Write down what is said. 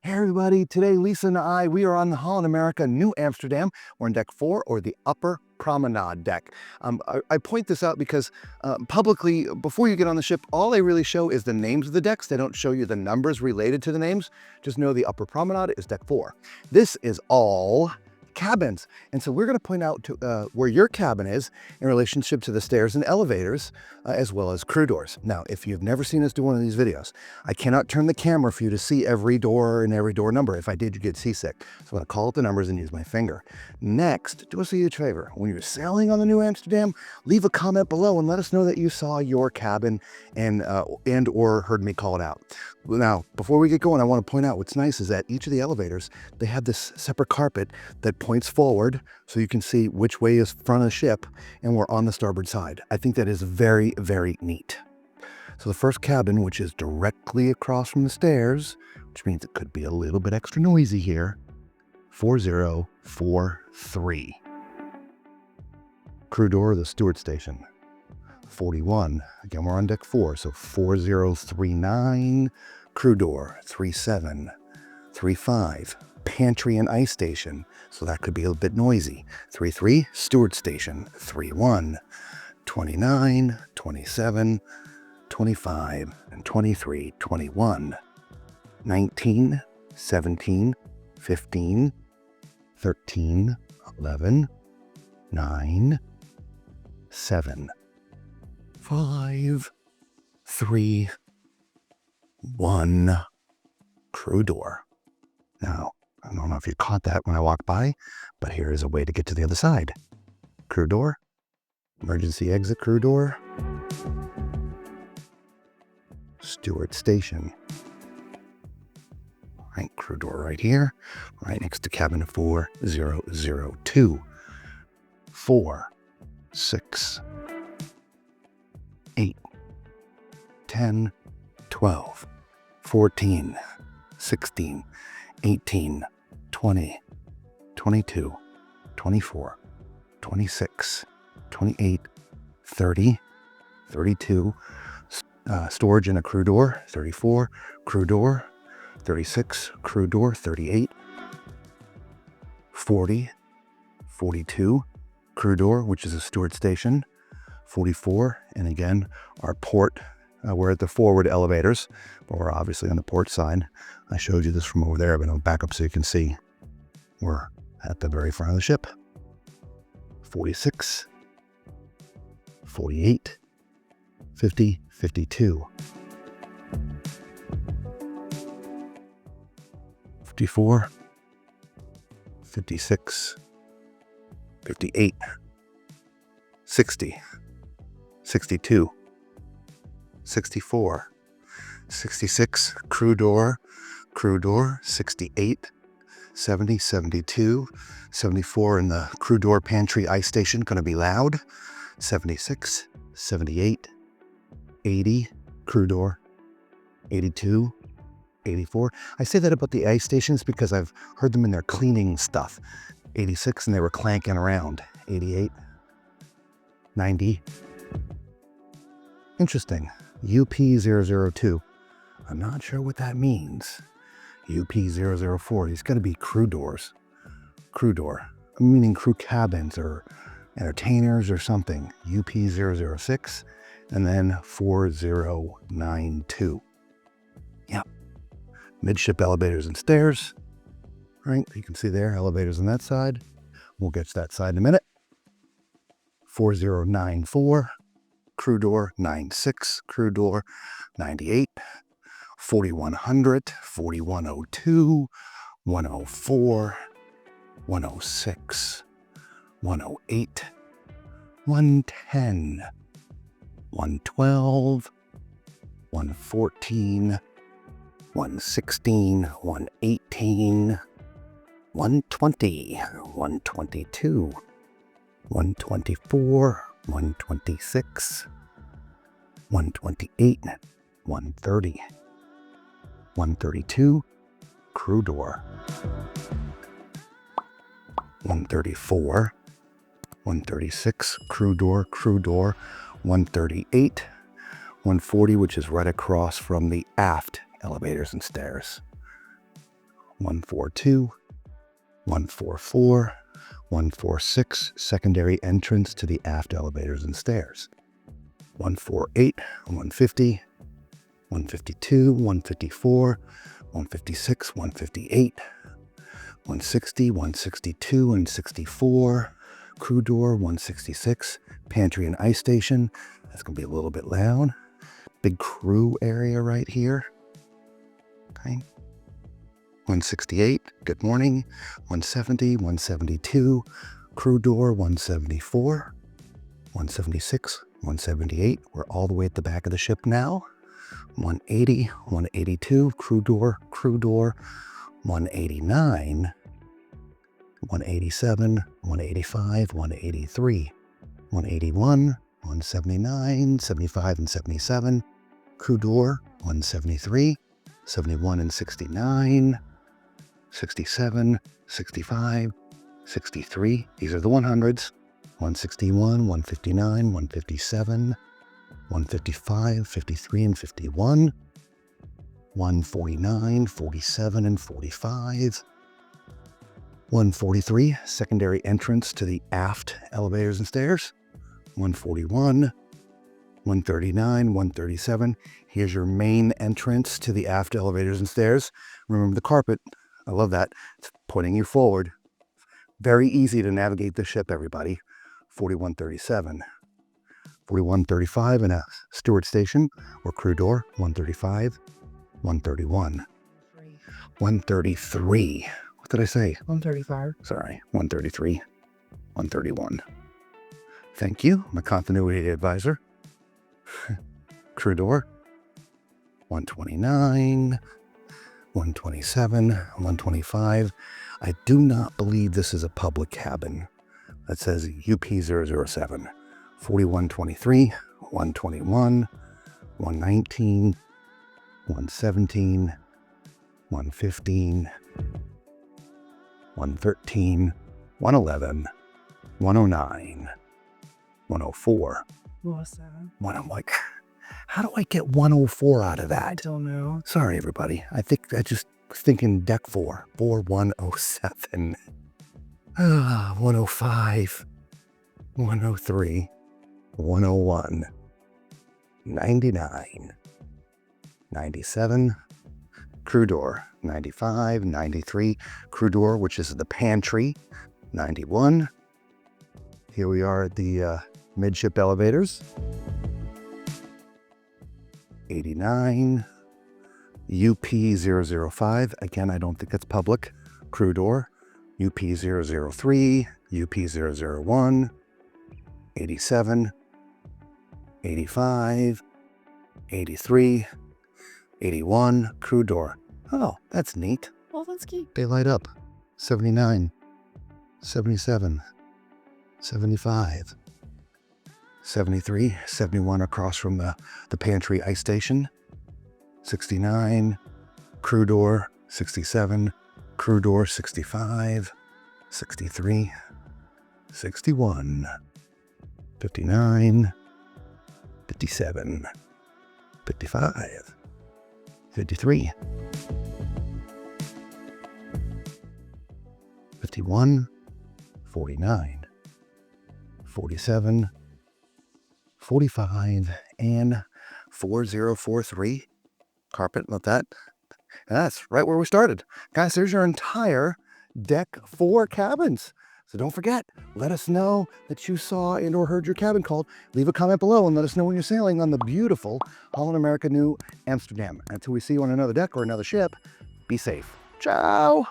Hey everybody, today Lisa and I, we are on the Holland America, New Amsterdam. We're on deck 4, or the upper promenade deck. I point this out because publicly, before you get on the ship, all they really show is the names of the decks. They don't show you the numbers related to the names. Just know the upper promenade is deck 4. This is all cabins. And so we're going to point out where your cabin is in relationship to the stairs and elevators, as well as crew doors. Now, if you've never seen us do one of these videos, I cannot turn the camera for you to see every door and every door number. If I did, you'd get seasick. So I'm going to call out the numbers and use my finger. Next, do us a huge favor. When you're sailing on the New Amsterdam, leave a comment below and let us know that you saw your cabin and or heard me call it out. Now, before we get going, I want to point out what's nice is that each of the elevators, they have this separate carpet that points forward so you can see which way is front of the ship, and we're on the starboard side. I think that is very, very neat. So the first cabin, which is directly across from the stairs, which means it could be a little bit extra noisy here, 4043. Crew door, the steward station. 41, again, we're on deck 4, so 4039, crew door, 3735, pantry and ice station, so that could be a bit noisy, 33, steward station, 31, 29, 27, 25, and 23, 21, 19, 17, 15, 13, 11, 9, 7, 5, 3, 1, crew door. Now, I don't know if you caught that when I walked by, but here is a way to get to the other side. Crew door, emergency exit crew door, steward station. All right, crew door right here, right next to cabin 4002. 4, 6, 8, 10, 12, 14, 16, 18, 20, 22, 24, 26, 28, 30, 32, storage in a crew door, 34, crew door, 36, crew door, 38, 40, 42, crew door, which is a steward station, 44, and again, our port, we're at the forward elevators, but we're obviously on the port side. I showed you this from over there, but I'll back up so you can see we're at the very front of the ship. 46, 48, 50, 52, 54, 56, 58, 60, 62, 64, 66, crew door, 68, 70, 72, 74 in the crew door pantry ice station, going to be loud, 76, 78, 80, crew door, 82, 84. I say that about the ice stations because I've heard them in there cleaning stuff. 86, and they were clanking around. 88, 90. Interesting. UP002. I'm not sure what that means. UP004. These got to be crew doors. Crew door. Meaning crew cabins or entertainers or something. UP006. And then 4092. Yep. Midship elevators and stairs. Right, you can see there, elevators on that side. We'll get to that side in a minute. 4094. Crew door, 96, crew door, 98, 4100, 4102, 104, 106, 108, 110, 112, 114, 116, 118, 120, 122, 124, 126, 128, 130, 132, crew door, 134, 136, crew door, 138, 140, which is right across from the aft elevators and stairs, 142, 144, 146, secondary entrance to the aft elevators and stairs. 148, 150, 152, 154, 156, 158, 160, 162, and 64. Crew door, 166. Pantry and ice station. That's going to be a little bit loud. Big crew area right here. Okay. 168, good morning. 170, 172. Crew door, 174. 176, 178. We're all the way at the back of the ship now. 180, 182. Crew door, 189. 187, 185, 183, 181, 179, 75 and 77, crew door, 173, 71 and 69, 67, 65, 63, these are the 100s, 161, 159, 157, 155, 53 and 51, 149, 47 and 45, 143, secondary entrance to the aft elevators and stairs. 141, 139, 137. Here's your main entrance to the aft elevators and stairs. Remember the carpet. I love that. It's pointing you forward. Very easy to navigate the ship, everybody. 4137. 4135 in a steward station or crew door. 135, 131. 133. What did I say? 135. Sorry, 133, 131. Thank you, my continuity advisor. Crew door, 129, 127, 125. I do not believe this is a public cabin. That says UP007. 4123, 121, 119, 117, 115, 113, 111, 109, 104. 107. I'm like, how do I get 104 out of I that? don't know. Sorry, everybody. I just was thinking deck 4, 4107. 105, 103, 101, 99, 97, crew door, 95, 93, crew door, which is the pantry, 91. Here we are at the midship elevators. 89, UP005. Again, I don't think that's public. Crew door, UP003, UP001, 87, 85, 83, 81, crew door. Oh, that's neat. Oh, that's cute. They light up. 79, 77, 75, 73, 71 across from the pantry ice station. 69, crew door, 67, crew door, 65, 63, 61, 59, 57, 55, 53, 51, 49, 47, 45, and 4043. Carpet, love that. And that's right where we started. Guys, there's your entire deck 4 cabins. So don't forget, let us know that you saw and or heard your cabin called. Leave a comment below and let us know when you're sailing on the beautiful Holland America New Amsterdam. Until we see you on another deck or another ship, be safe. Ciao!